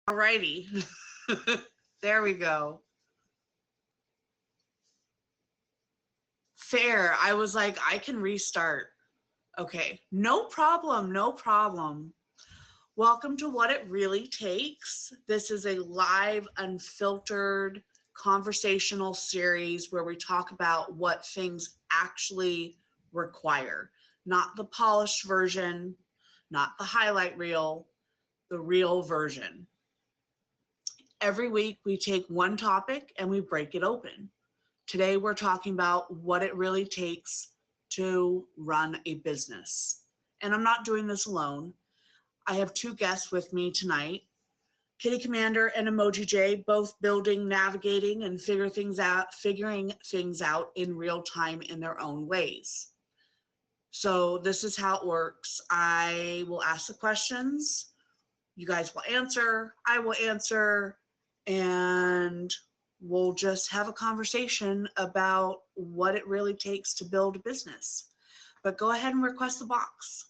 Alrighty. There we go. Fair. I was like, I can restart. Okay. No problem. No problem. Welcome to What It Really Takes. This is a live, unfiltered, conversational series where we talk about what things actually require, not the polished version, not the highlight reel, the real version. Every week, we take one topic and we break it open. Today, we're talking about what it really takes to run a business. And I'm not doing this alone. I have two guests with me tonight, Kitty Commander and Emoji J, both building, navigating, and figuring things out in real time in their own ways. So this is how it works. I will ask the questions, you guys will answer, I will answer, and we'll just have a conversation about what it really takes to build a business. But go ahead and request the box.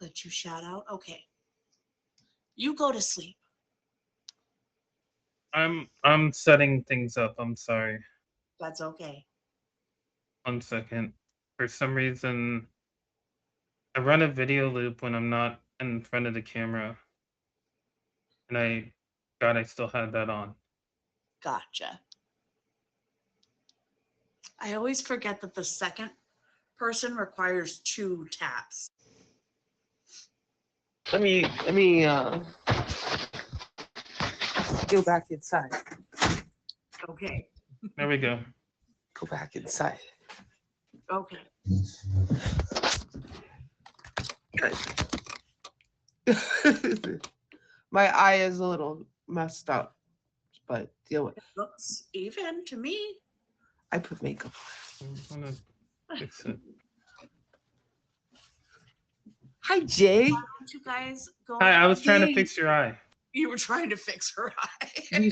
Let you shout out. Okay. You go to sleep. I'm setting things up. I'm sorry. That's okay. 1 second. For some reason, I run a video loop when I'm not in front of the camera, and I God, I still had that on. Gotcha. I always forget that the second person requires two taps. Let me go back inside. Okay. There we go. Go back inside. Okay. My eye is a little messed up, but deal with it. Looks even to me. I put makeup I'm gonna fix it. Hi, Jay. Don't you guys go Hi, I ahead? was trying to Yay. fix your eye. You were trying to fix her eye.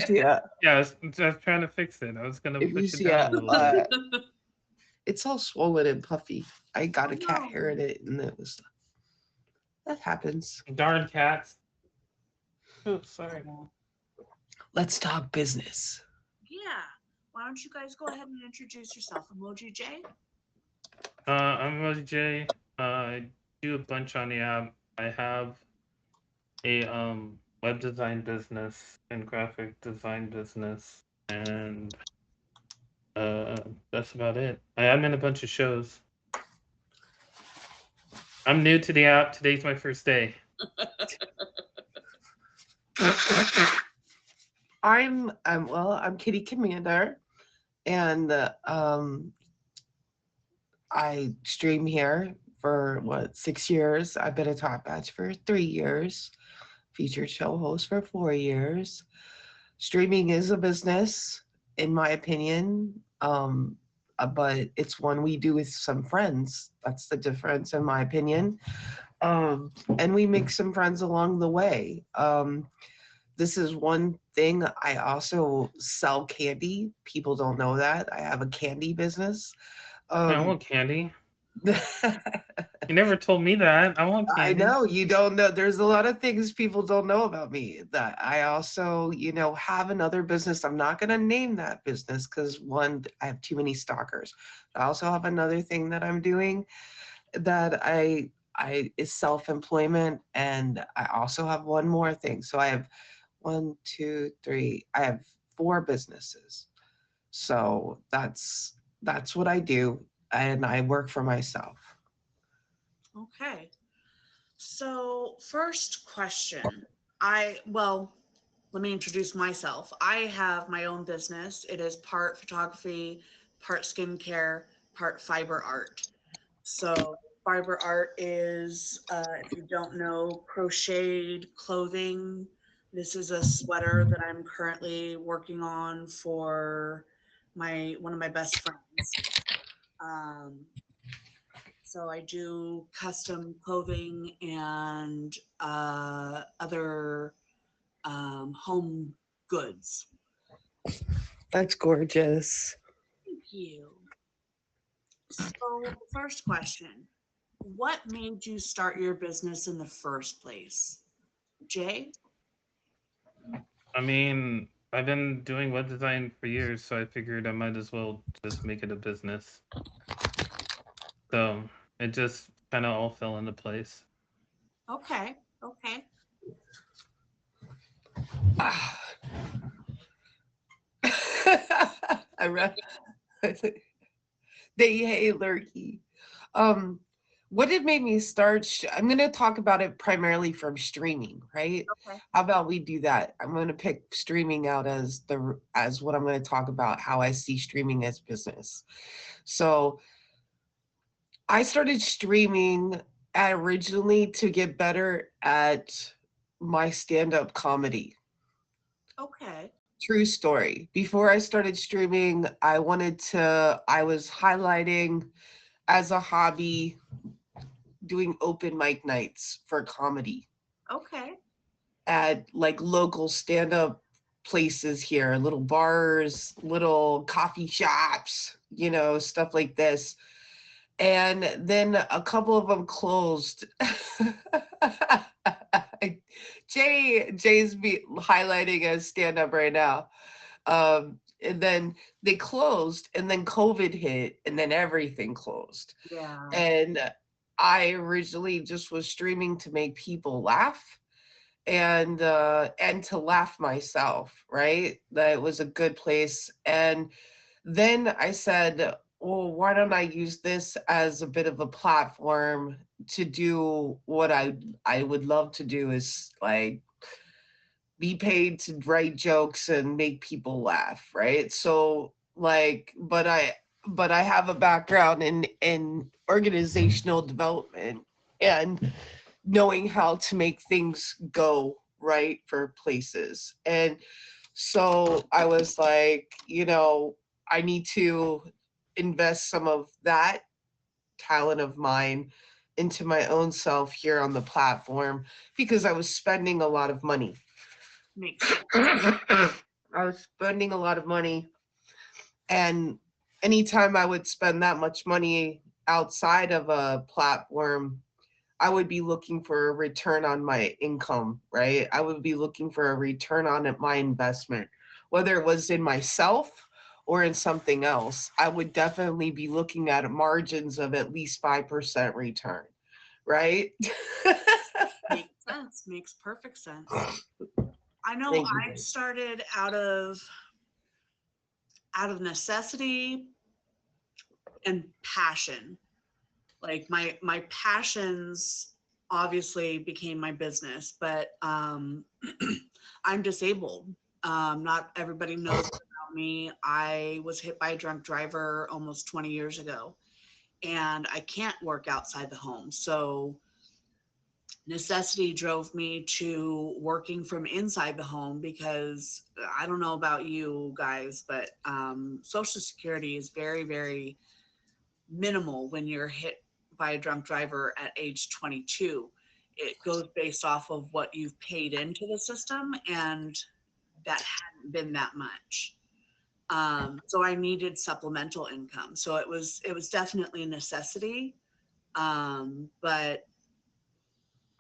Yeah, Yeah, I was trying to fix it. I was gonna if you push it see down a little bit. it's all swollen and puffy. I got Oh, a cat no. hair in it, and it was that happens. Darn cats. Oh, sorry. Let's talk business. Yeah. Why don't you guys go ahead and introduce yourself? Emoji J? I'm Rosie J. I do a bunch on the app. I have a web design business and graphic design business, and uh that's about it. I'm in a bunch of shows. I'm new to the app. Today's my first day. I'm Kitty Commander, and I stream here for what 6 years. I've been a top batch for 3 years, featured show host for 4 years. Streaming is a business, in my opinion, but it's one we do with some friends. That's the difference, in my opinion. And we make some friends along the way. This is one thing. I also sell candy. People don't know that. I have a candy business. I Um, want candy. You never told me that. I want I candy. know you don't know. There's a lot of things people don't know about me. That I also, have another business. I'm not going to name that business because one, I have too many stalkers. I also have another thing that I'm doing that I is self-employment, and I also have one more thing. So I have one, two, three. I have four businesses. So that's what I do, and I work for myself. Okay. So, first question. Let me introduce myself. I have my own business. It is part photography, part skincare, part fiber art. So, fiber art is, if you don't know, crocheted clothing. This is a sweater that I'm currently working on for my one of my best friends. Um, so I do custom clothing and other home goods. That's gorgeous. Thank you. So, first question, what made you start your business in the first place? Jay? I mean, I've been doing web design for years, so I figured I might as well just make it a business. So it just kind of all fell into place. Okay, okay. Ah. I read. They hey lurky. What it made me start, I'm going to talk about it primarily from streaming, right? Okay. How about we do that? I'm going to pick streaming out as what I'm going to talk about, how I see streaming as business. So I started streaming originally to get better at my stand-up comedy. Okay. True story. Before I started streaming, I was highlighting as a hobby doing open mic nights for comedy Okay. at like local stand-up places here, little bars, little coffee shops, stuff like this. And then a couple of them closed. Jay's highlighting as stand-up right now. And then they closed, and then COVID hit, and then everything closed. Yeah. And I originally just was streaming to make people laugh and to laugh myself, right? That it was a good place. And then I said, well, why don't I use this as a bit of a platform to do what I would love to do, is like be paid to write jokes and make people laugh, right? So like, but I have a background in organizational development and knowing how to make things go right for places. And so I was like, I need to invest some of that talent of mine into my own self here on the platform, because I was spending a lot of money. Makes sense. I was spending a lot of money, and anytime I would spend that much money outside of a platform, I would be looking for a return on my income, right? I would be looking for a return on my investment, whether it was in myself or in something else. I would definitely be looking at margins of at least 5% return, right? Makes sense. Makes perfect sense. I know Thank you. I started out of necessity and passion. Like my passions obviously became my business, but I'm disabled. Not everybody knows about me. I was hit by a drunk driver almost 20 years ago, and I can't work outside the home. So necessity drove me to working from inside the home, because I don't know about you guys, but Social Security is very, very minimal when you're hit by a drunk driver at age 22. It goes based off of what you've paid into the system, and that hadn't been that much. So I needed supplemental income. So it was definitely a necessity. But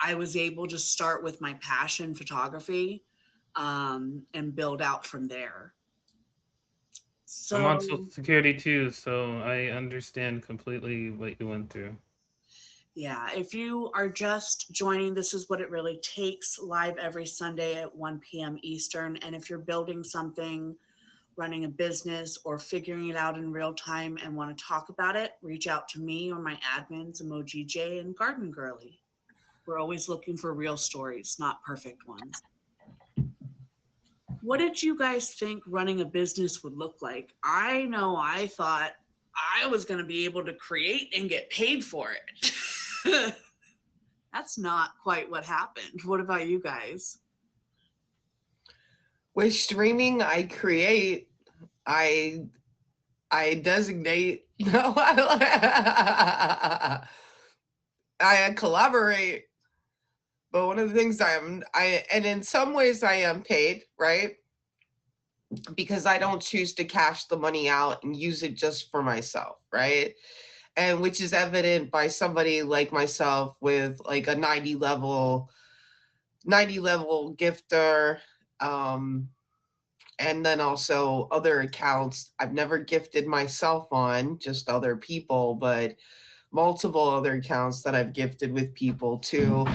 I was able to start with my passion, photography, and build out from there. I'm on So Social Security too, so I understand completely what you went through. yeah, if you are just joining, this is what it really takes, live every Sunday at 1 p.m. Eastern. And if you're building something, running a business, or figuring it out in real time and want to talk about it, reach out to me or my admins, Emoji J and Garden Girly. We're always looking for real stories, not perfect ones. What did you guys think running a business would look like? I know I thought I was going to be able to create and get paid for it. That's not quite what happened. What about you guys? With streaming, I create, I designate, no, I collaborate. But one of the things and in some ways I am paid, right? Because I don't choose to cash the money out and use it just for myself, right? And which is evident by somebody like myself with like a 90 level gifter, um, and then also other accounts I've never gifted myself on, just other people, but multiple other accounts that I've gifted with people too.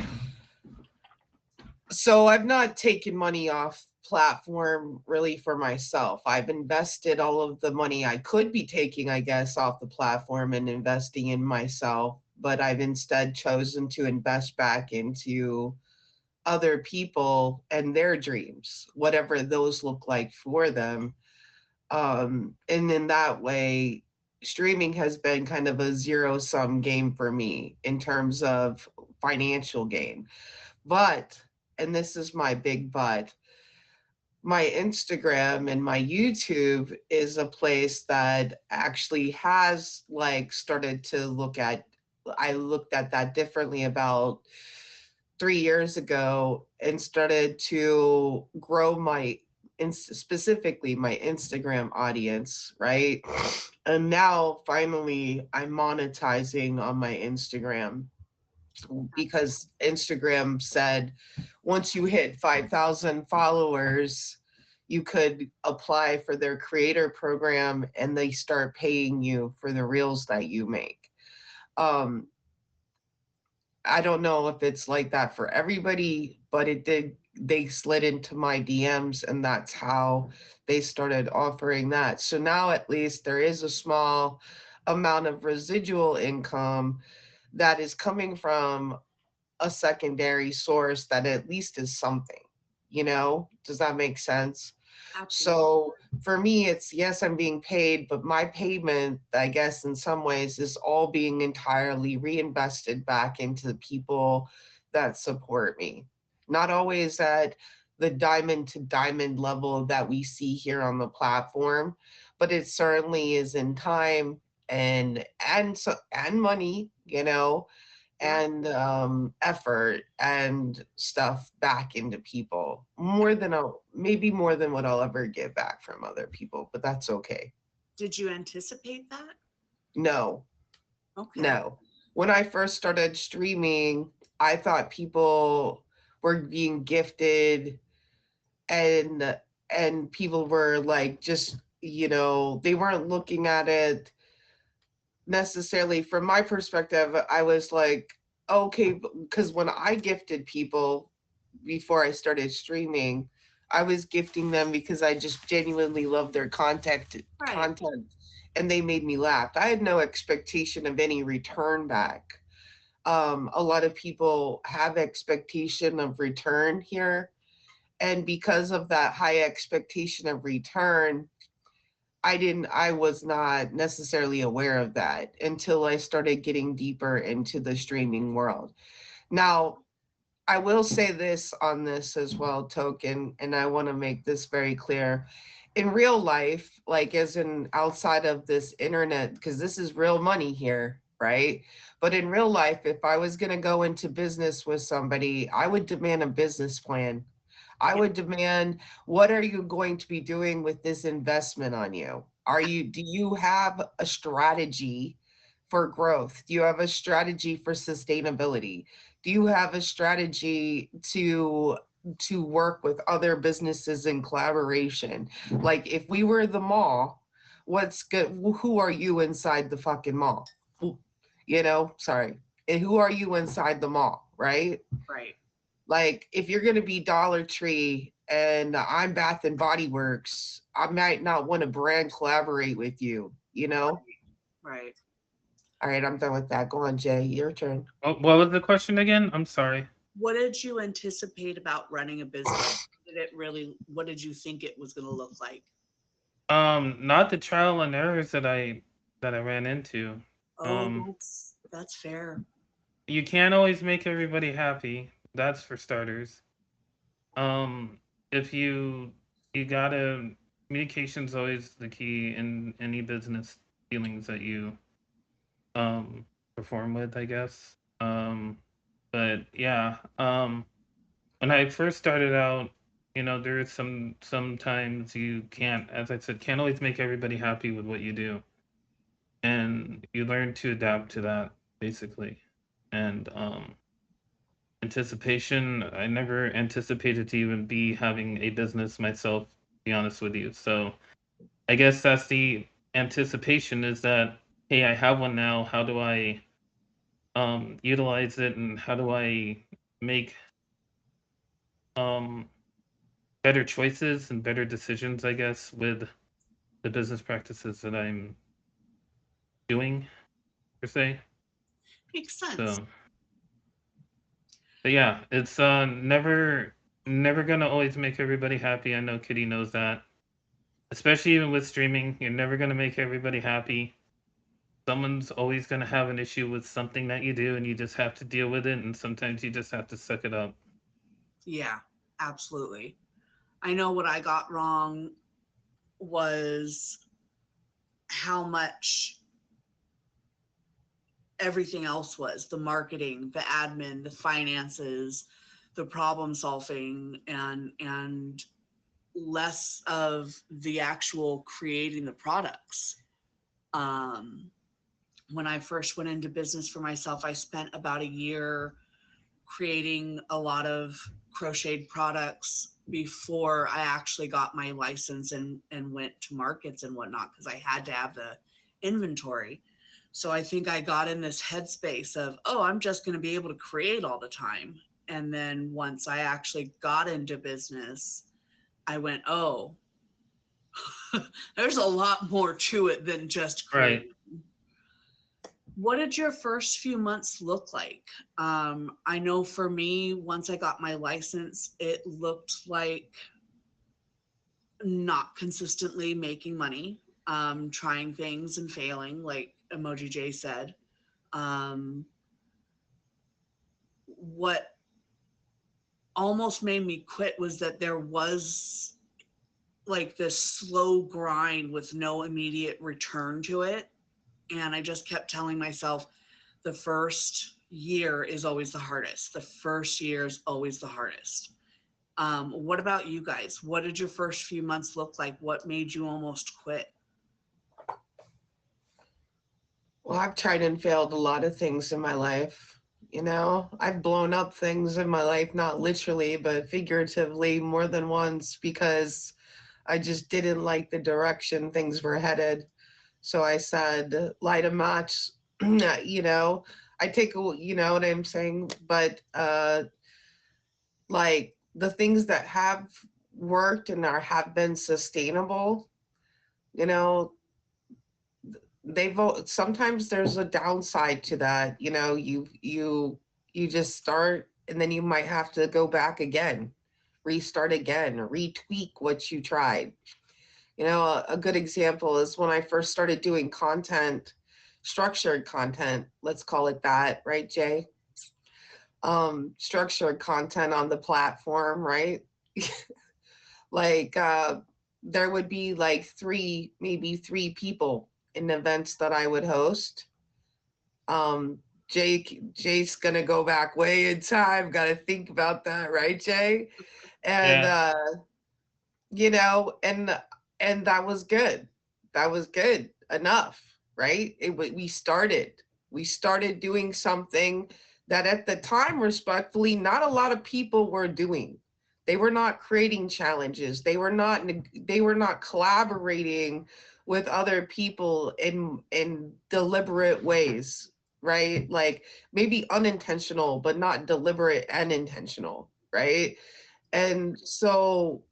So I've not taken money off platform really for myself. I've invested all of the money I could be taking, I guess, off the platform and investing in myself, but I've instead chosen to invest back into other people and their dreams, whatever those look like for them. And in that way, streaming has been kind of a zero sum game for me in terms of financial gain. But, and this is my big but, my Instagram and my YouTube is a place that actually has like started to look at, I looked at that differently about 3 years ago and started to grow my specifically my Instagram audience, right? And now finally I'm monetizing on my Instagram because Instagram said once you hit 5,000 followers, you could apply for their creator program and they start paying you for the reels that you make. Um, I don't know if it's like that for everybody, but it did. They slid into my DMs, and that's how they started offering that. So now at least there is a small amount of residual income that is coming from a secondary source that at least is something, you know? Does that make sense? Absolutely. So for me, it's yes, I'm being paid, but my payment, I guess, in some ways, is all being entirely reinvested back into the people that support me. Not always at the diamond to diamond level that we see here on the platform, but it certainly is in time and money, you know, Yeah. and effort and stuff back into people more than maybe more than what I'll ever get back from other people, but that's okay. Did you anticipate that? No, Okay. no. When I first started streaming, I thought people were being gifted and people were like just, you know, they weren't looking at it necessarily from my perspective. I was like, okay, because when I gifted people before I started streaming, I was gifting them because I just genuinely loved their Right. content and they made me laugh. I had no expectation of any return back. A lot of people have expectation of return here, and because of that high expectation of return, I was not necessarily aware of that until I started getting deeper into the streaming world. Now, I will say this on this as well, Token, and I want to make this very clear. In real life, like as in outside of this internet, because this is real money here, right? But in real life, if I was going to go into business with somebody, I would demand a business plan. I Yeah. would demand, what are you going to be doing with this investment on you? Do you have a strategy for growth? Do you have a strategy for sustainability? Do you have a strategy to work with other businesses in collaboration? Like if we were the mall, what's good? Who are you inside the fucking mall? You know, sorry. And who are you inside the mall, right? Right. Like if you're gonna be Dollar Tree and I'm Bath and Body Works, I might not want to brand collaborate with you, you know? Right. All right, I'm done with that. Go on, Jay. Your turn. What was the question again? I'm sorry. What did you anticipate about running a business? What did you think it was going to look like? Not the trial and errors that I ran into. Oh, Um, that's fair. you can't always make everybody happy. That's for starters. If you gotta communication's always the key in any business dealings that you um perform with, I guess. But yeah, when I first started out, there is sometimes you can't, as I said, can't always make everybody happy with what you do, and you learn to adapt to that basically. And anticipation, I never anticipated to even be having a business myself, to be honest with you. So I guess that's the anticipation, is that, hey, I have one now. How do I utilize it, and how do I make um better choices and better decisions, I guess, with the business practices that I'm doing, per se. Makes sense. So, but yeah, it's never gonna always make everybody happy. I know Kitty knows that. Especially even with streaming, you're never gonna make everybody happy. Someone's always gonna have an issue with something that you do, and you just have to deal with it. And sometimes you just have to suck it up. Yeah, absolutely. I know what I got wrong was how much everything else was: the marketing, the admin, the finances, the problem solving, and less of the actual creating the products. Um, when I first went into business for myself, I spent about a year creating a lot of crocheted products before I actually got my license and went to markets and whatnot, because I had to have the inventory. So I think I got in this headspace of, oh, I'm just going to be able to create all the time. And then once I actually got into business, I went, oh, there's a lot more to it than just Right. creating. What did your first few months look like? I know for me, once I got my license, it looked like not consistently making money, trying things and failing, like Emoji J said. Um, what almost made me quit was that there was like this slow grind with no immediate return to it. And I just kept telling myself, the first year is always the hardest. The first year is always the hardest. What about you guys? What did your first few months look like? What made you almost quit? Well, I've tried and failed a lot of things in my life. I've blown up things in my life, not literally, but figuratively more than once, because I just didn't like the direction things were headed. So I said, light a match, I take you know what I'm saying? But like the things that have worked and have been sustainable, you know, they've sometimes there's a downside to that. You just start and then you might have to go back again, restart again, retweak what you tried. A good example is when I first started doing content, structured content, let's call it that, right, Jay? Structured content on the platform, right? Like there would be like maybe three people in events that I would host. Jay's gonna go back way in time. Got to think about that, right, Jay? And Yeah. and that was good. That was good enough, right? We started doing something that at the time, respectfully, not a lot of people were doing. They were not creating challenges. They were not collaborating with other people in deliberate ways, right? Like maybe unintentional, but not deliberate and intentional, right? And so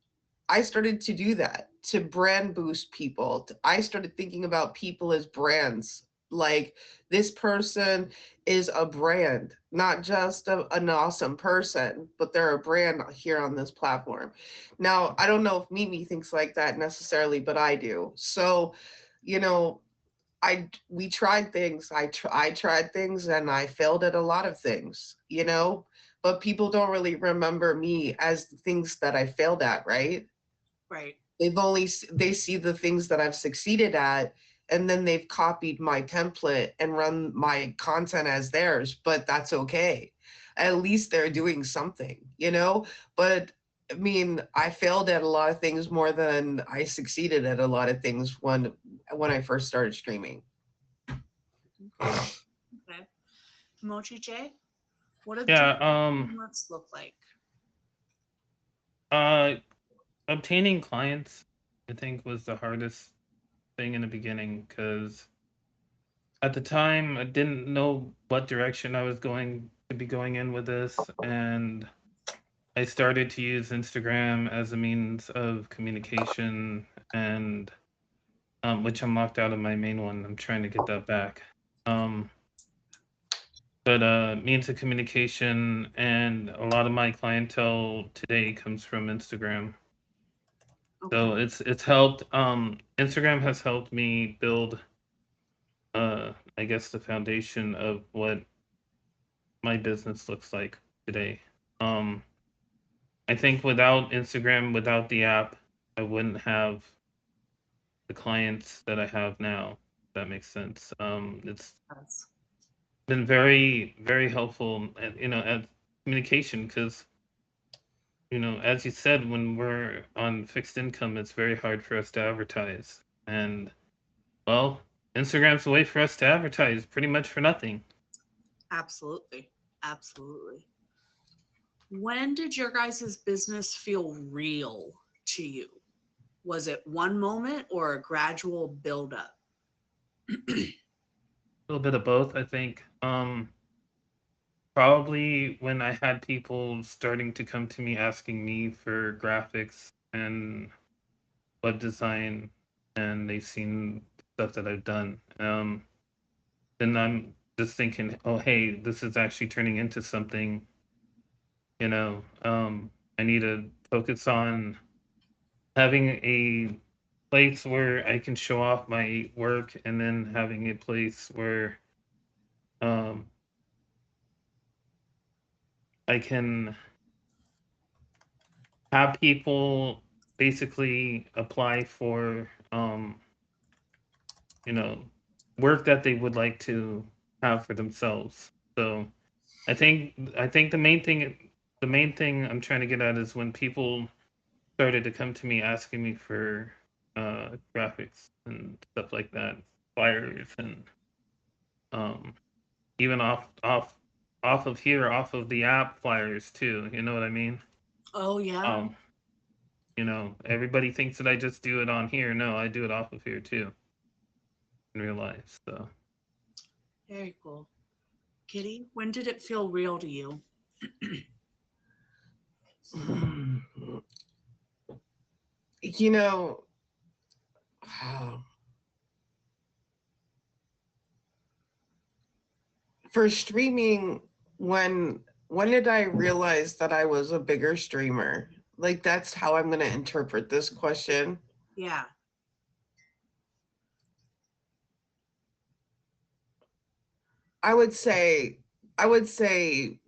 I started to do that to brand boost people. I started thinking about people as brands. Like this person is a brand, not just an awesome person, but they're a brand here on this platform. Now, I don't know if Mimi thinks like that necessarily, but I do. So, you know, we tried things. I tried things and I failed at a lot of things, but people don't really remember me as the things that I failed at, right? Right. They see the things that I've succeeded at, and then they've copied my template and run my content as theirs, but that's okay. at least they're doing something, you know? But I mean, I failed at a lot of things more than I succeeded at a lot of things when I first started streaming. Okay. Mochi J, what did your Yeah, 2 months look like? uh, obtaining clients, I think, was the hardest thing in the beginning because at the time I didn't know what direction I was going to be going in with this, and I started to use Instagram as a means of communication, and which I'm locked out of my main one. I'm trying to get that back. Um, but means of communication, and a lot of my clientele today comes from Instagram. Okay. So it's helped. Instagram has helped me build, I guess, the foundation of what my business looks like today. Um, I think without Instagram, without the app, I wouldn't have the clients that I have now. If that makes sense. It's Yes. been very, very helpful, at, at communication because, as you said, when we're on fixed income, it's very hard for us to advertise. And, well, Instagram's a way for us to advertise pretty much for nothing. Absolutely. Absolutely. When did your guys' business feel real to you? Was it one moment or a gradual buildup? A little bit of both, I think. Probably when I had people starting to come to me asking me for graphics and web design, and they've seen stuff that I've done. Then I'm just thinking, oh, hey, this is actually turning into something, you know. I need to focus on having a place where I can show off my work, and then having a place where um, I can have people basically apply for you know work that they would like to have for themselves. So I think the main thing I'm trying to get at is when people started to come to me asking me for graphics and stuff like that, flyers, and um even off of here, off of the app flyers too. You know what I mean? Oh, yeah. Um, everybody thinks that I just do it on here. No, I do it off of here too in real life. So Very cool. Kitty, when did it feel real to you? You know, for streaming, when did I realize that I was a bigger streamer? Like that's how I'm gonna interpret this question. Yeah. I would say, I would say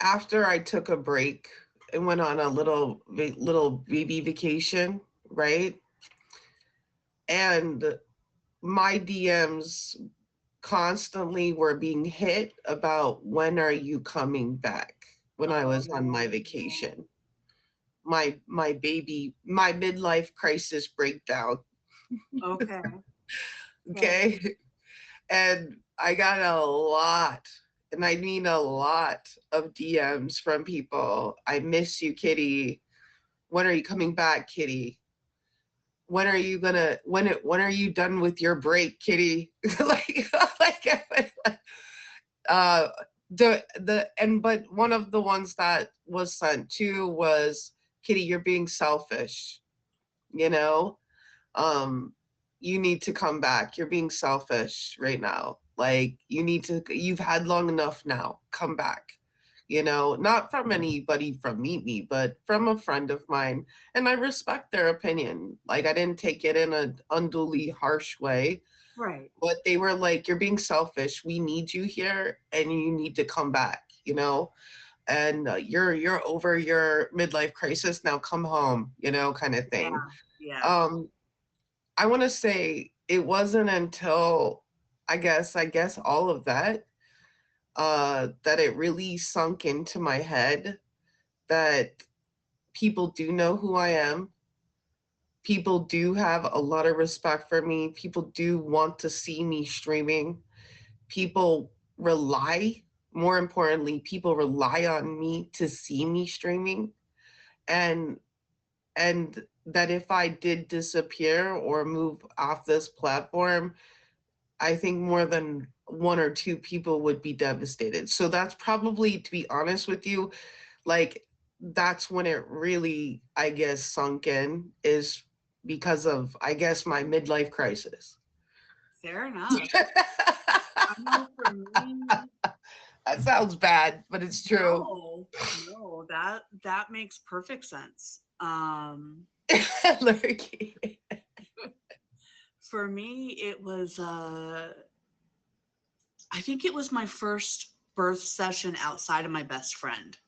after I took a break and went on a little baby vacation, right? And my DMs constantly were being hit about when are you coming back when I was on my Oh, vacation. My baby, my midlife crisis breakdown. okay. Okay. Okay. And I got a lot, and I mean a lot of DMs from people. I miss you, Kitty. When are you coming back, Kitty? When are you done with your break, Kitty? like like uh but one of the ones that was sent to was, Kitty, you're being selfish, you know? um you need to come back, you're being selfish right now, like you've had long enough now, come back. Not from anybody from Meet Me, but from a friend of mine, and I respect their opinion. Like, I didn't take it in an unduly harsh way, Right. but they were like, you're being selfish, we need you here and you need to come back, and you're over your midlife crisis now, come home, kind of Yeah. thing. Yeah. um I want to say it wasn't until I guess all of that, that it really sunk into my head that people do know who I am. People do have a lot of respect for me. People do want to see me streaming. People rely, more importantly, people rely on me to see me streaming. And and that if I did disappear or move off this platform, I think more than one or two people would be devastated. So that's probably, to be honest with you, like that's when it really, I guess, sunk in, is because of, I guess, my midlife crisis. Fair enough. I know for me, That sounds bad, but it's true. no, that makes perfect sense. Lurky. For me, it was I think it was my first birth session outside of my best friend.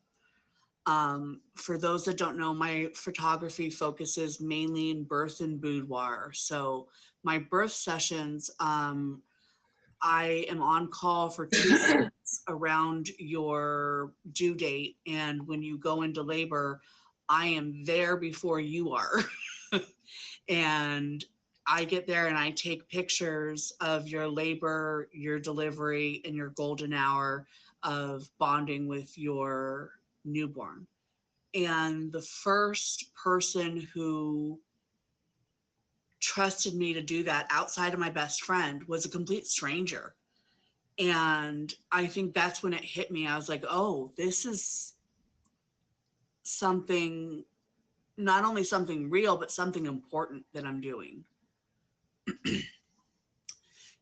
For those that don't know, my photography focuses mainly in birth and boudoir. So my birth sessions, I am on call for 2 minutes around your due date. And when you go into labor, I am there before you are. And I get there and I take pictures of your labor, your delivery, and your golden hour of bonding with your newborn. And the first person who trusted me to do that outside of my best friend was a complete stranger. And I think that's when it hit me. I was like, oh, this is something, not only something real, but something important that I'm doing.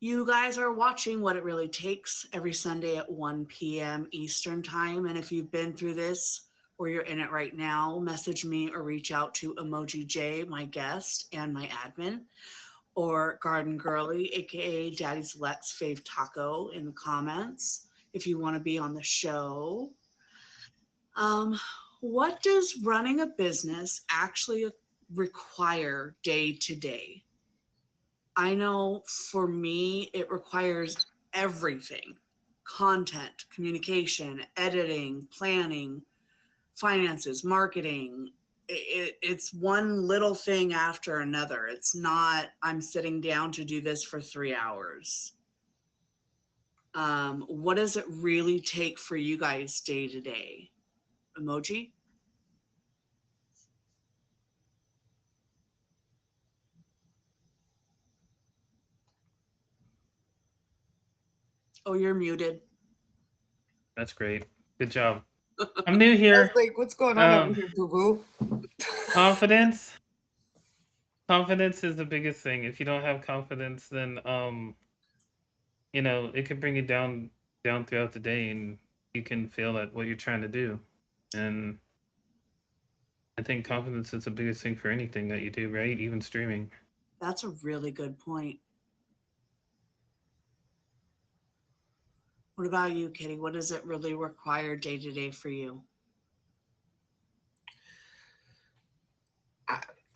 You guys are watching What It Really Takes every Sunday at 1 p.m. Eastern Time. And if you've been through this or you're in it right now, message me or reach out to Emoji J, my guest and my admin, or Garden Girly, aka Daddy's Lex Fave Taco, in the comments if you want to be on the show. What does running a business actually require day to day? I know for me, it requires everything: content, communication, editing, planning, finances, marketing. It's one little thing after another. It's not, I'm sitting down to do this for 3 hours. What does it really take for you guys day to day? Emoji? Oh, you're muted. That's great. Good job. I'm new I was here. like, what's going on over Um, here, boo boo? confidence. Confidence is the biggest thing. If you don't have confidence, then it can bring you down throughout the day, and you can fail at what you're trying to do. And I think confidence is the biggest thing for anything that you do, right? Even streaming. That's a really good point. What about you, Kitty? What does it really require day to day for you?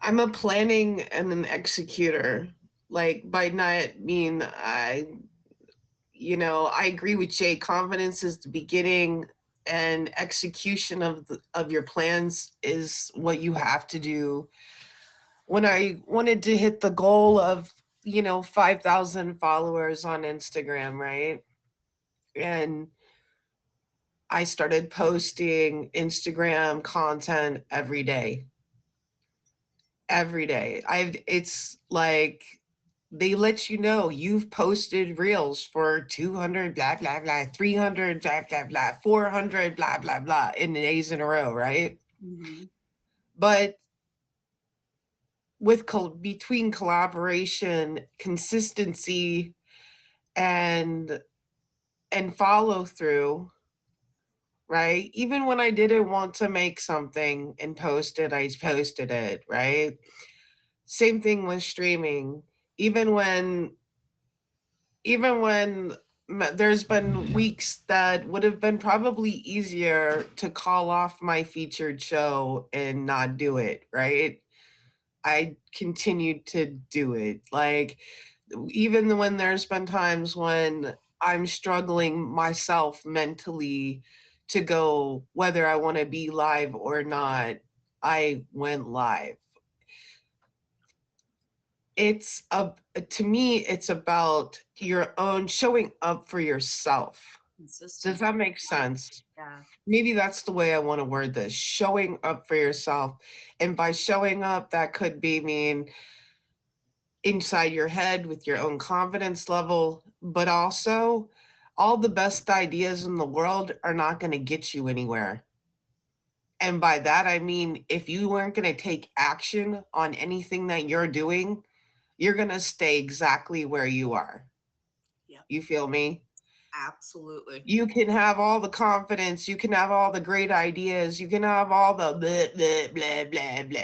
I'm a planning and an executor. Like, by not mean I agree with Jay. Confidence is the beginning, and execution of your plans is what you have to do. When I wanted to hit the goal of 5,000 followers on Instagram, right? And I started posting Instagram content every day. Every day. It's like they let you know you've posted reels for 200 blah blah blah, 300 blah blah blah, 400 blah blah blah in days in a row, right? Mm-hmm. But with between collaboration, consistency, and follow through, right? Even when I didn't want to make something and post it, I posted it, right? Same thing with streaming. Even when there's been weeks that would have been probably easier to call off my featured show and not do it, right? I continued to do it. Like, even when there's been times when I'm struggling myself mentally to go whether I want to be live or not. I went live. It's to me, it's about your own showing up for yourself. Does Consistent. that make sense? Yeah. Maybe that's the way I want to word this, showing up for yourself. And by showing up, that could be mean inside your head with your own confidence level, but also all the best ideas in the world are not going to get you anywhere. And by that, I mean, if you weren't going to take action on anything that you're doing, you're going to stay exactly where you are. Yep. You feel me? Absolutely. You can have all the confidence, you can have all the great ideas, you can have all the blah, blah, blah, blah, blah.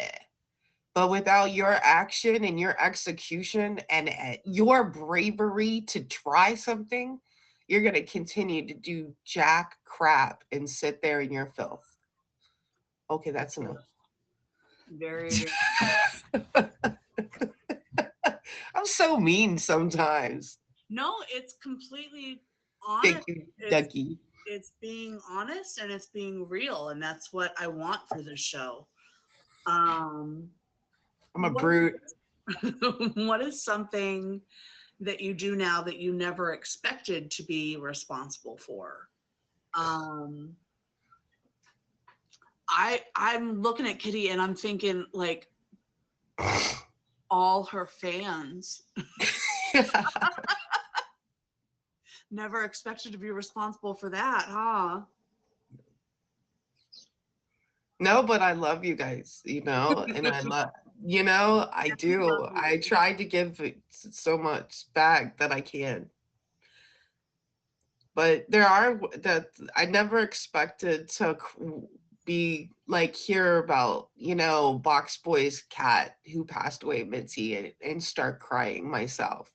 But without your action and your execution and your bravery to try something, you're going to continue to do jack crap and sit there in your filth. Okay, that's enough. Very, very. I'm so mean sometimes. No, it's completely honest. Thank you, It's, Ducky. it's being honest and it's being real, and that's what I want for this show. I'm a what- brute. What is something that you do now that you never expected to be responsible for? I'm looking at Kitty and I'm thinking like all her fans never expected to be responsible for that, huh? No, but I love you guys, and I love, I do. I try to give so much back that I can. But there are that I never expected to be like hear about, Box Boy's cat who passed away, Mitzi, and start crying myself.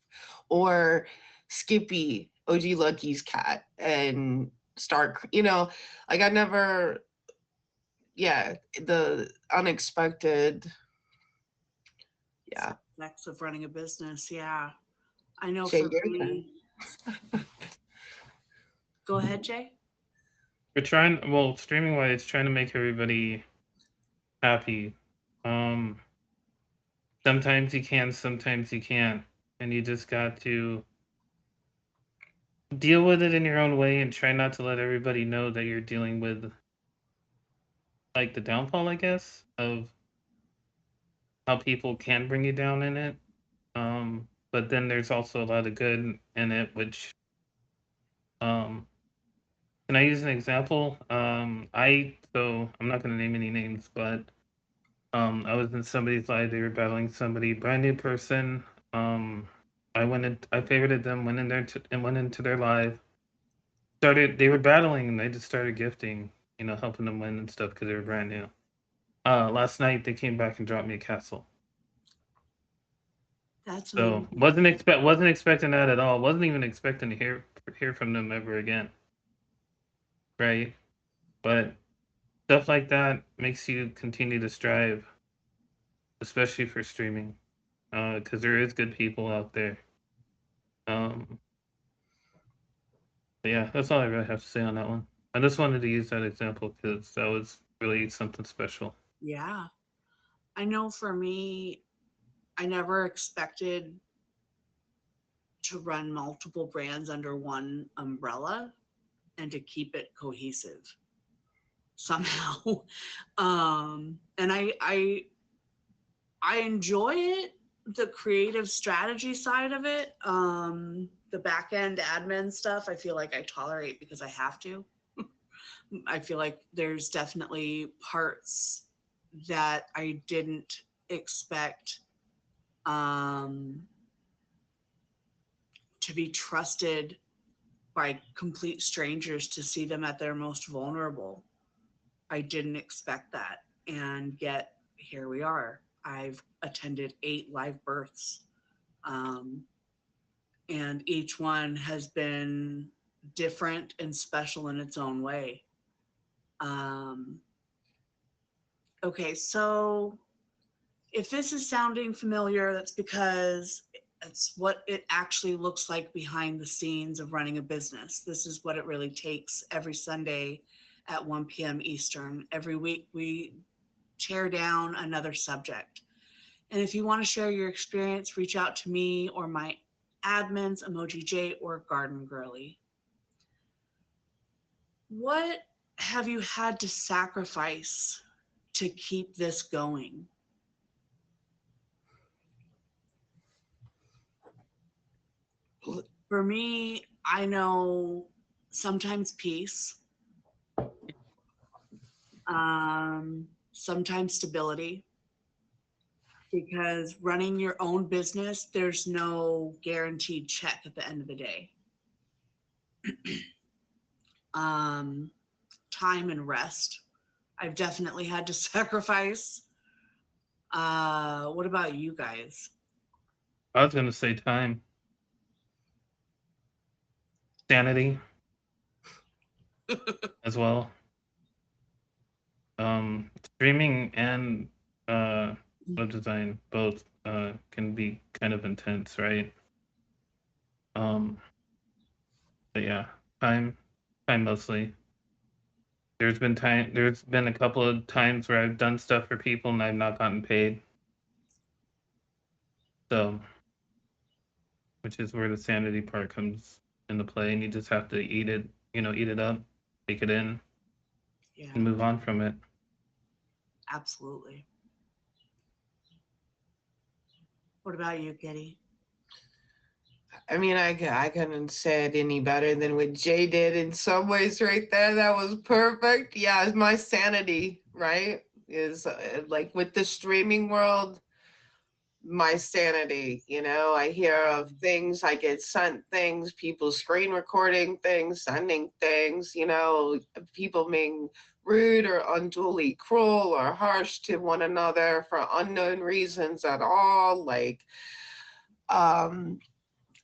Or Skippy, OG Lucky's cat, and start, like I never, the unexpected. Yeah. Next of running a business. Yeah. I know Jay, for your me. Go ahead, Jay. We're trying, well, streaming wise, trying to make everybody happy. Sometimes you can, sometimes you can't, and you just got to deal with it in your own way and try not to let everybody know that you're dealing with like the downfall, I guess, of how people can bring you down in it. But then there's also a lot of good in it, which can I use an example? I'm not gonna name any names, but I was in somebody's live, they were battling somebody, brand new person. I favorited them, went in there and went into their live. They were battling and they just started gifting, helping them win and stuff because they were brand new. Last night they came back and dropped me a castle. That's So amazing. wasn't expecting that at all. Wasn't even expecting to hear from them ever again. Right? But stuff like that makes you continue to strive, especially for streaming, because there is good people out there. But yeah, that's all I really have to say on that one. I just wanted to use that example because that was really something special. Yeah. I know for me, I never expected to run multiple brands under one umbrella and to keep it cohesive somehow. And I enjoy it, the creative strategy side of it. The back end admin stuff, I feel like I tolerate because I have to. I feel like there's definitely parts that I didn't expect to be trusted by complete strangers to see them at their most vulnerable. I didn't expect that. And yet, here we are. I've attended 8 live births. And each one has been different and special in its own way. Okay, so if this is sounding familiar, that's because It's what it actually looks like behind the scenes of running a business. This is what it really takes every Sunday at 1 p.m. Eastern. Every week we tear down another subject. And if you want to share your experience, reach out to me or my admins, Emoji J or Garden Girly. What have you had to sacrifice to keep this going? For me, I know sometimes peace, sometimes stability, because running your own business, there's no guaranteed check at the end of the day. Time and rest, I've definitely had to sacrifice. What about you guys? I was gonna say time, sanity as well. Streaming and web design both can be kind of intense, right? But yeah, time, time mostly. There's been a couple of times where I've done stuff for people and I've not gotten paid. So, which is where the sanity part comes into play, and you just have to eat it, eat it up, take it in, Yeah, and move on from it. absolutely. What about you, Kitty? I mean, I couldn't say it any better than what Jay did in some ways right there. That was perfect. Yeah, it's my sanity, right? Is like with the streaming world, my sanity. I hear of things, I get sent things, people screen recording things, sending things, people being rude or unduly cruel or harsh to one another for unknown reasons at all. Like,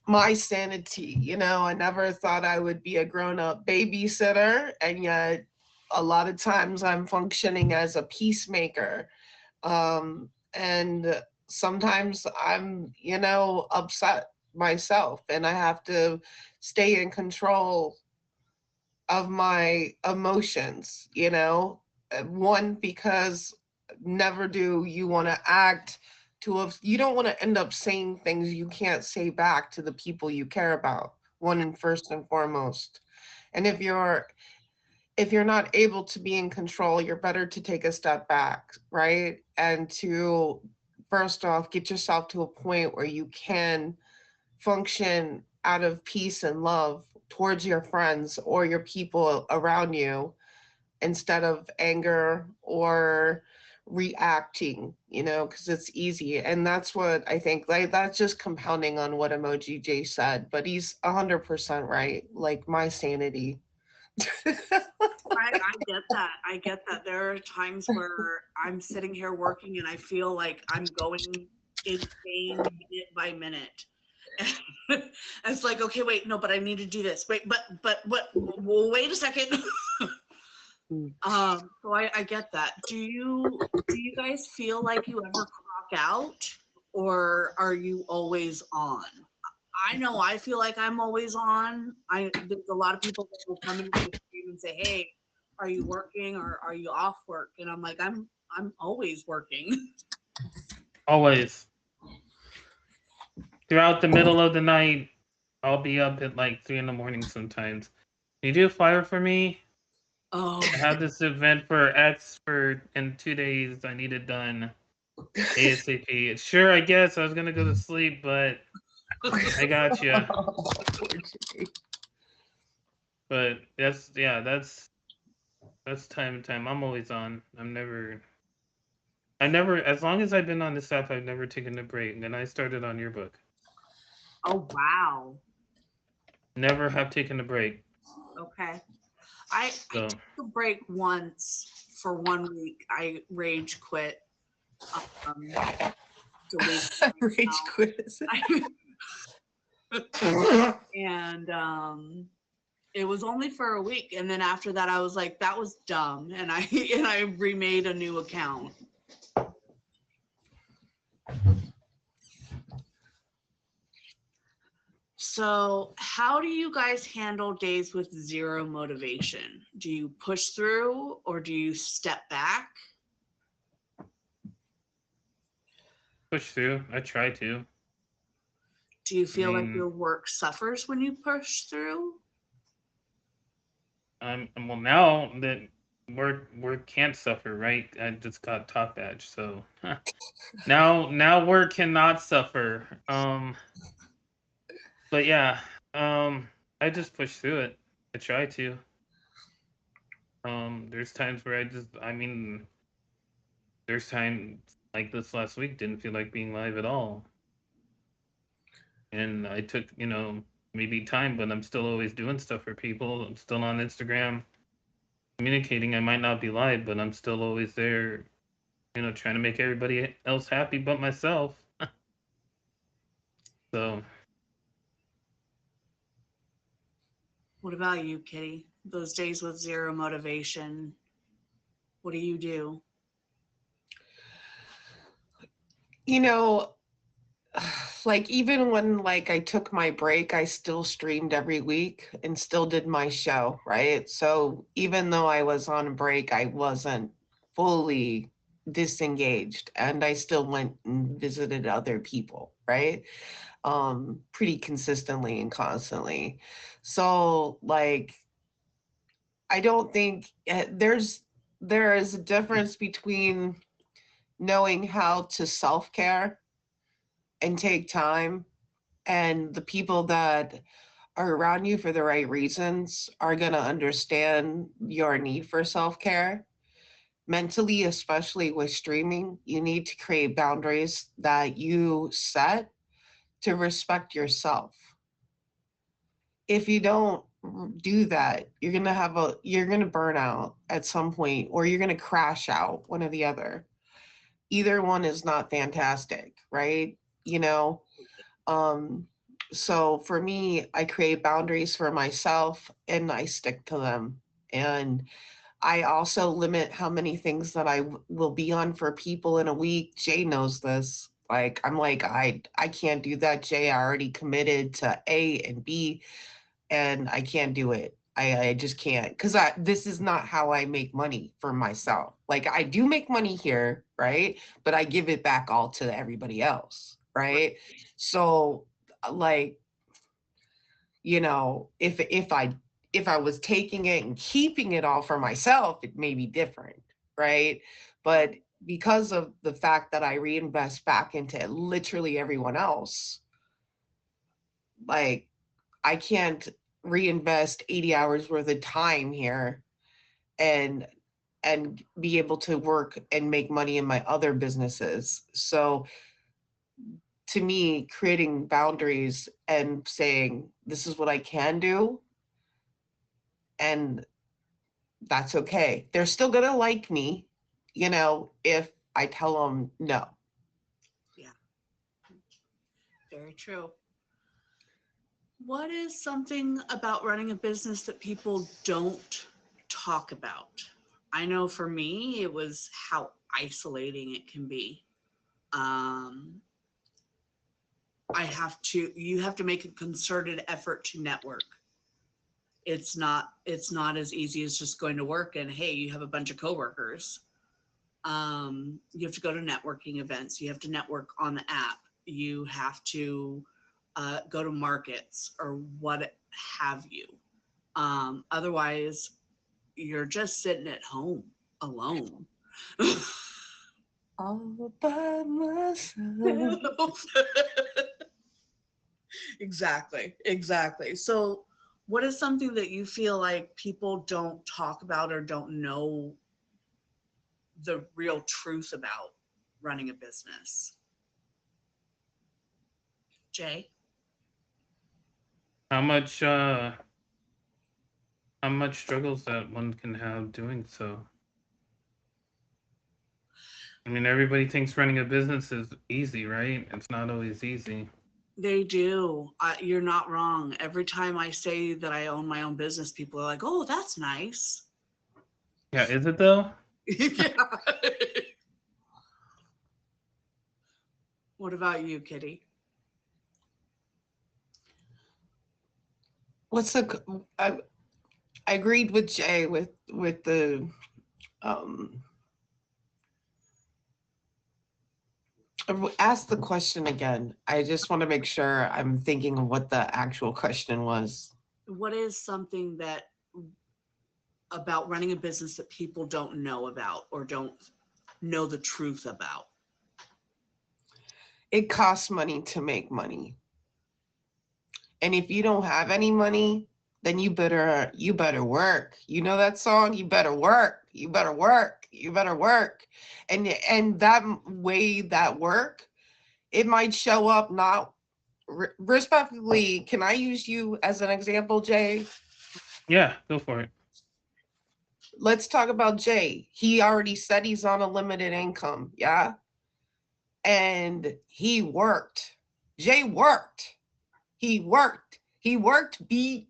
my sanity, I never thought I would be a grown-up babysitter, and yet a lot of times I'm functioning as a peacemaker. And sometimes I'm, upset myself, and I have to stay in control of my emotions, one, because never do you want to act you don't want to end up saying things you can't say back to the people you care about, one and first and foremost. And if you're not able to be in control, you're better to take a step back, right? And to first off get yourself to a point where you can function out of peace and love towards your friends or your people around you, instead of anger or reacting, because it's easy. And that's what I think, like, that's just compounding on what Emoji J said, but he's 100% right. Like, my sanity. I get that. I get that. There are times where I'm sitting here working and I feel like I'm going insane minute by minute. And it's like, okay, wait, no, but I need to do this. Wait, but what? Well, wait a second. So I get that. Do you guys feel like you ever clock out, or are you always on? I know I feel like I'm always on. There's a lot of people that will come into the stream and say, "Hey, are you working or are you off work?" And I'm like, I'm always working. Always. Throughout the middle of the night, I'll be up at like 3 in the morning sometimes. Can you do a flyer for me? Oh, I have this event for X in 2 days. I need it done ASAP. Sure, I guess I was gonna go to sleep, but I got you. But that's time and time. I'm always on. I never, as long as I've been on this app, I've never taken a break. And I started on your book. oh wow. Never have taken a break. Okay. I took a break once for 1 week. I rage quit. Rage quit. And it was only for a week, and then after that I was like, that was dumb, and I remade a new account. So, how do you guys handle days with zero motivation? Do you push through or do you step back? Push through. I try to. Do you I feel like mean, your work suffers when you push through? well now that work can't suffer, right? I just got top badge, so now work cannot suffer. But yeah, I just push through it. I try to. There's times where I mean, there's times like this last week didn't feel like being live at all, and I took maybe time, but I'm still always doing stuff for people. I'm still on Instagram communicating. I might not be live, but I'm still always there, trying to make everybody else happy but myself. So What about you, Kitty? Those days with zero motivation, what do you do? You know, like even when like I took my break, I still streamed every week and still did my show, right? So even though I was on a break, I wasn't fully disengaged and I still went and visited other people, right? Pretty consistently and constantly. So like I don't think there is a difference between knowing how to self-care and take time, and the people that are around you for the right reasons are going to understand your need for self-care. Mentally, especially with streaming, you need to create boundaries that you set to respect yourself. If you don't do that, you're going to burn out at some point, or you're going to crash out, one or the other. Either one is not fantastic, right? You know, um so for me, I create boundaries for myself and I stick to them. And I also limit how many things that will be on for people in a week. Jay knows this. Like I'm like I can't do that, Jay. I already committed to A and B and I can't do it. I just can't, because this is not how I make money for myself. Like I do make money here, right? But I give it back all to everybody else, right? So like, if I was taking it and keeping it all for myself, it may be different, right? But because of the fact that I reinvest back into literally everyone else, like I can't reinvest 80 hours worth of time here and be able to work and make money in my other businesses. So to me, creating boundaries and saying this is what I can do, and that's okay. They're still gonna like me, if I tell them no. Yeah, very true. What is something about running a business that people don't talk about? I know for me, it was how isolating it can be. Um, you have to make a concerted effort to network. It's not as easy as just going to work and hey, you have a bunch of coworkers. You have to go to networking events. You have to network on the app. You have to go to markets or what have you. Otherwise, you're just sitting at home alone. All by myself. Exactly. So, what is something that you feel like people don't talk about or don't know the real truth about running a business? Jay? how much uh how much struggles that one can have doing so. I mean, everybody thinks running a business is easy, right? It's not always easy. They do. You're not wrong. Every time I say that I own my own business, people are like, oh, that's nice. Yeah, is it though? Yeah. What about you, Kitty? what's the, I agreed with Jay with the, um, ask the question again. I just want to make sure I'm thinking of what the actual question was. What is something that about running a business that people don't know about or don't know the truth about? It costs money to make money. And if you don't have any money, then you better work. You know that song? You better work. You better work. You better work. And that way that work, it might show up not respectively. Can I use you as an example, Jay? Yeah, go for it. Let's talk about Jay. He already said he's on a limited income, yeah? And he worked. Jay worked. He worked. He worked. He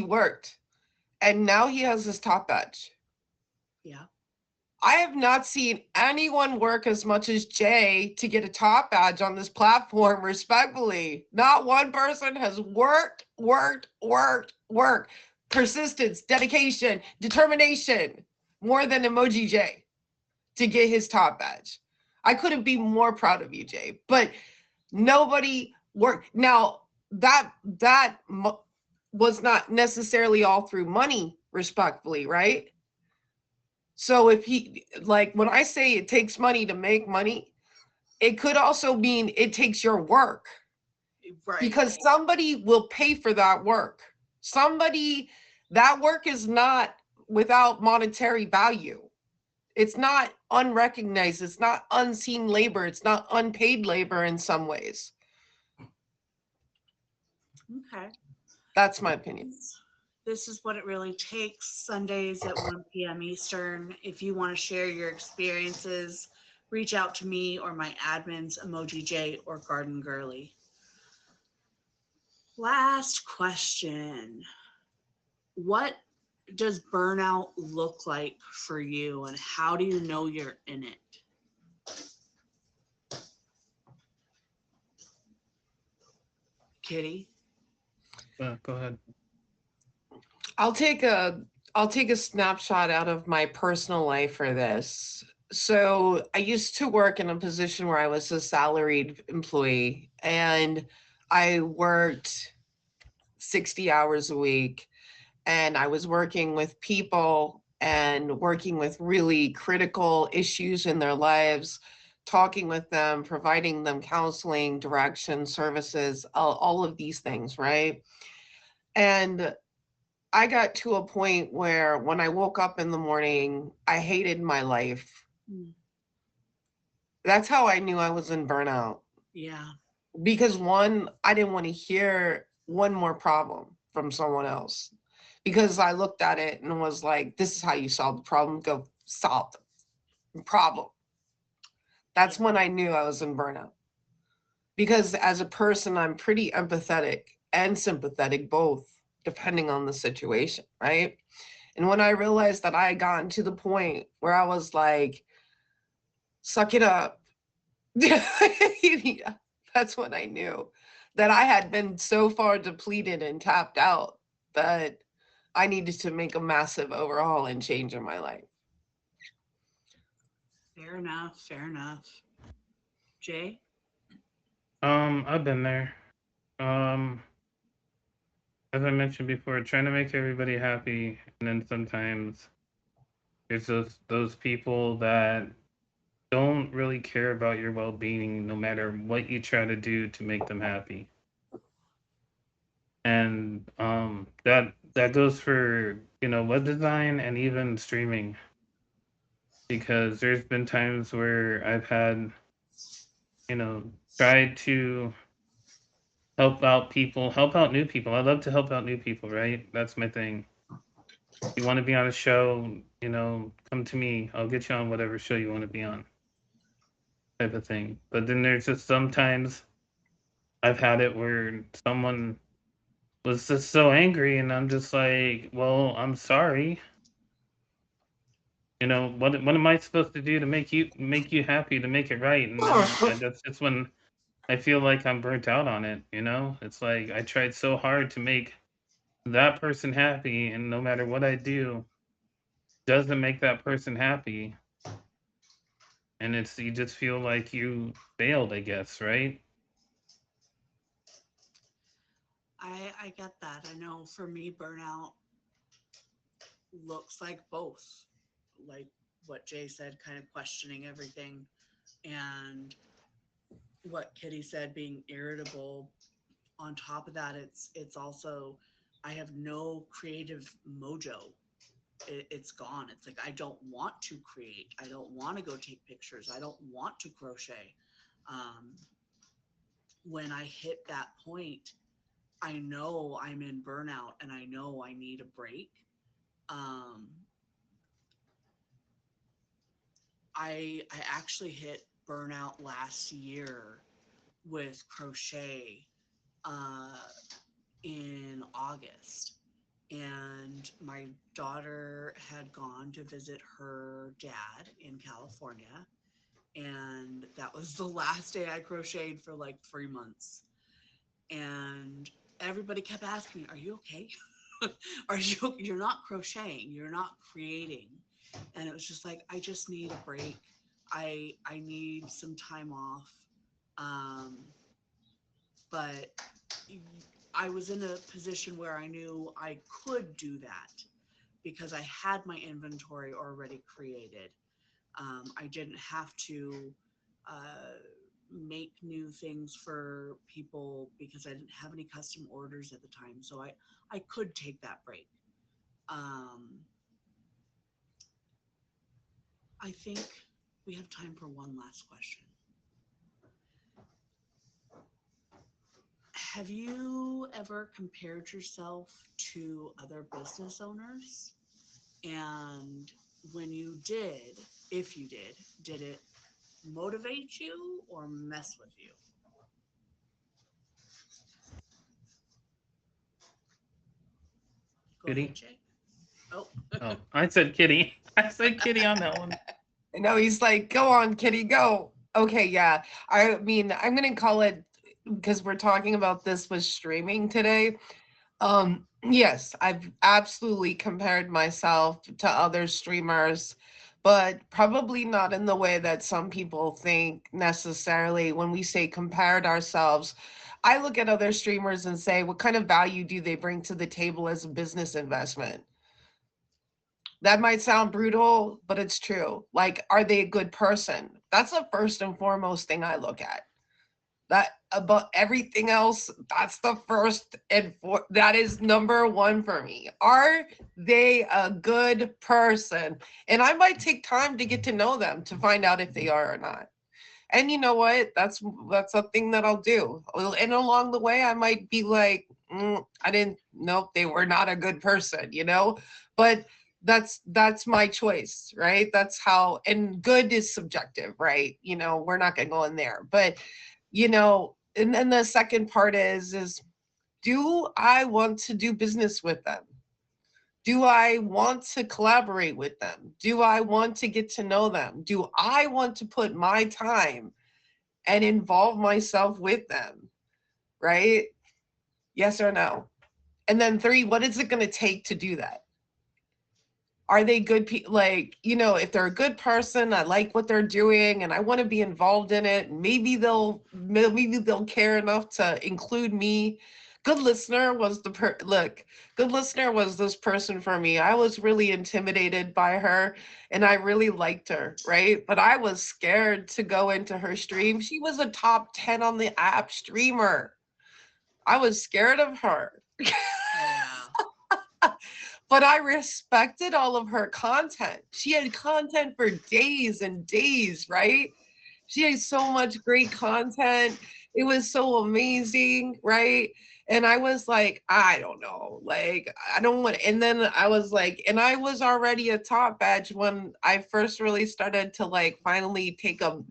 worked. And now he has his top edge. Yeah. I have not seen anyone work as much as Jay to get a top badge on this platform, respectfully. Not one person has worked. Persistence, dedication, determination, more than Emoji Jay to get his top badge. I couldn't be more proud of you, Jay, but nobody worked. Now, that was not necessarily all through money, respectfully, right? So if he, like, when I say it takes money to make money, it could also mean it takes your work. Right. Because somebody will pay for that work. That work is not without monetary value. It's not unrecognized. It's not unseen labor. It's not unpaid labor in some ways. Okay. That's my opinion. This is what it really takes. Sundays at 1 p.m. Eastern. If you want to share your experiences, reach out to me or my admins, Emoji J or Garden Girly. Last question. What does burnout look like for you, and how do you know you're in it? Kitty? Go ahead. I'll take a snapshot out of my personal life for this. So I used to work in a position where I was a salaried employee, and I worked 60 hours a week, and I was working with people and working with really critical issues in their lives, talking with them, providing them counseling, direction, services, all of these things, right? And I got to a point where when I woke up in the morning, I hated my life. That's how I knew I was in burnout. Yeah. Because one, I didn't want to hear one more problem from someone else. Because I looked at it and was like, this is how you solve the problem. Go solve the problem. That's when I knew I was in burnout. Because as a person, I'm pretty empathetic and sympathetic, both, depending on the situation, right? And when I realized that I had gotten to the point where I was like, suck it up. That's when I knew that I had been so far depleted and tapped out that I needed to make a massive overhaul and change in my life. Fair enough. Fair enough. Jay? I've been there. As I mentioned before, trying to make everybody happy, and then sometimes there's those people that don't really care about your well-being, no matter what you try to do to make them happy. And that goes for web design and even streaming, because there's been times where I've had tried to help out new people. I love to help out new people, right? That's my thing. You want to be on a show, come to me. I'll get you on whatever show you want to be on, type of thing. But then there's just sometimes I've had it where someone was just so angry, and I'm just like, well, I'm sorry. What am I supposed to do to make you happy, to make it right? And then that's just when I feel like I'm burnt out on it, you know? It's like I tried so hard to make that person happy, and no matter what I do, doesn't make that person happy. And it's you just feel like you failed, I guess, right? I get that. I know for me, burnout looks like both, like what Jay said, kind of questioning everything, and what Kitty said, being irritable. On top of that, it's also I have no creative mojo. It's gone. It's like I don't want to create. I don't want to go take pictures. I don't want to crochet. Um, when I hit that point, I know I'm in burnout and I know I need a break. Um, I actually hit burnout last year with crochet uh, in August, and my daughter had gone to visit her dad in California, and that was the last day I crocheted for like 3 months. And everybody kept asking me, "Are you okay? Are you're not crocheting? You're not creating?" And it was just like I just need a break. I need some time off. Um, but I was in a position where I knew I could do that because I had my inventory already created. I didn't have to uh, make new things for people because I didn't have any custom orders at the time. So I could take that break. Um, I think we have time for one last question. Have you ever compared yourself to other business owners? And when you did, if you did it motivate you or mess with you? Go ahead, Kitty? Jay. Oh, Oh, I said kitty. I said kitty on that one. No, he's like, go on, Kitty, go. Okay, yeah. I mean, I'm gonna call it because we're talking about this with streaming today. Yes, I've absolutely compared myself to other streamers, but probably not in the way that some people think necessarily. When we say compared ourselves, I look at other streamers and say, what kind of value do they bring to the table as a business investment? That might sound brutal, but it's true. Like, are they a good person? That's the first and foremost thing I look at. That above everything else, that's the first and that is number one for me. Are they a good person? And I might take time to get to know them to find out if they are or not. And you know what? That's a thing that I'll do. And along the way, I might be like, I didn't know they were not a good person, you know. But that's my choice, right? That's how. And good is subjective, right? You know, we're not gonna go in there, but you know. And then the second part is do I want to do business with them? Do I want to collaborate with them? Do I want to get to know them? Do I want to put my time and involve myself with them? Right? Yes or no? And then three, what is it going to take to do that? Are they good people? Like, you know, if they're a good person, I like what they're doing and I want to be involved in it. Maybe they'll care enough to include me. Good listener was good listener was this person for me. I was really intimidated by her and I really liked her, right? But I was scared to go into her stream. She was a top 10 on the app streamer. I was scared of her. yeah. But I respected all of her content. She had content for days and days, right? She had so much great content. It was so amazing, right? And I was like, I don't know, like, I don't want, and then I was like, and I was already a top badge when I first really started to like finally take a,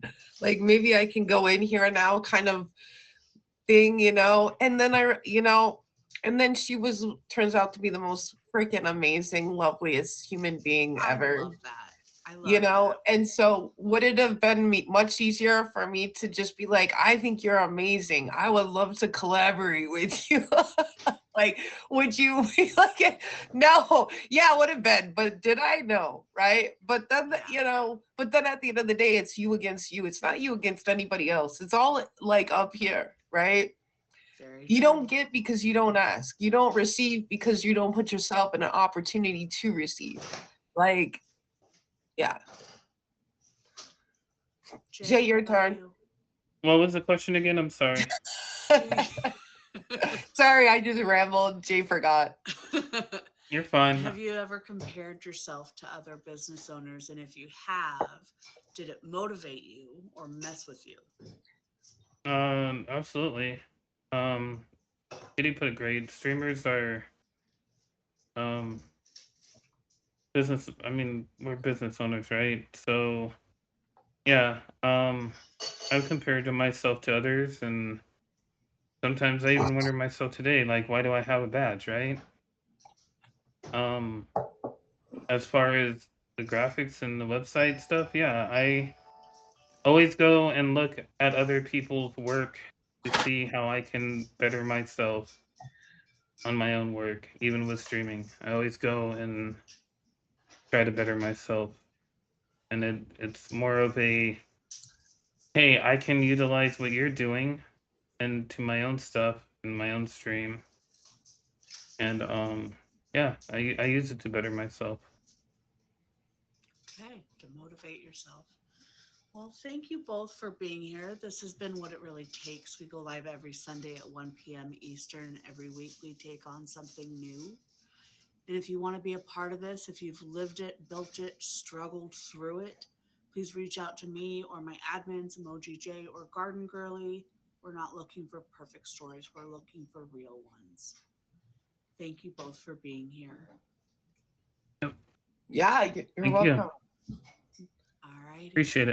like, maybe I can go in here now kind of thing, you know? And then and then she turns out to be the most freaking amazing, loveliest human being I ever. love that. I love you know, that. and so would it have been much easier for me to just be like, I think you're amazing, I would love to collaborate with you? Like, would you be like, no, yeah, it would have been, but did I? No, right? But then, Yeah. you know, but then at the end of the day, it's you against you. It's not you against anybody else. It's all like up here, right? Very You true. don't get because you don't ask. You don't receive because you don't put yourself in an opportunity to receive. Like, yeah. Jay, your what about turn. you? What was the question again? I'm sorry. Sorry, I just rambled. Jay forgot. You're fine. Have you ever compared yourself to other business owners? And if you have, did it motivate you or mess with you? Absolutely. Um, Kitty put it great. Streamers are um business. I mean, we're business owners, right? So yeah. I've compared to myself to others, and sometimes I even wonder myself today, like, why do I have a badge, right? Um, as far as the graphics and the website stuff, yeah, I always go and look at other people's work to see how I can better myself on my own work, even with streaming. I always go and try to better myself. And it's more of a, hey, I can utilize what you're doing into my own stuff and my own stream. And yeah, I use it to better myself. Okay, to motivate yourself. Well, thank you both for being here. This has been What It Really Takes. We go live every Sunday at 1 p.m. Eastern. Every week we take on something new. And if you want to be a part of this, if you've lived it, built it, struggled through it, please reach out to me or my admins, Emoji J or Garden Girly. We're not looking for perfect stories, we're looking for real ones. Thank you both for being here. Yeah, you're Thank you. welcome. All righty. Appreciate it.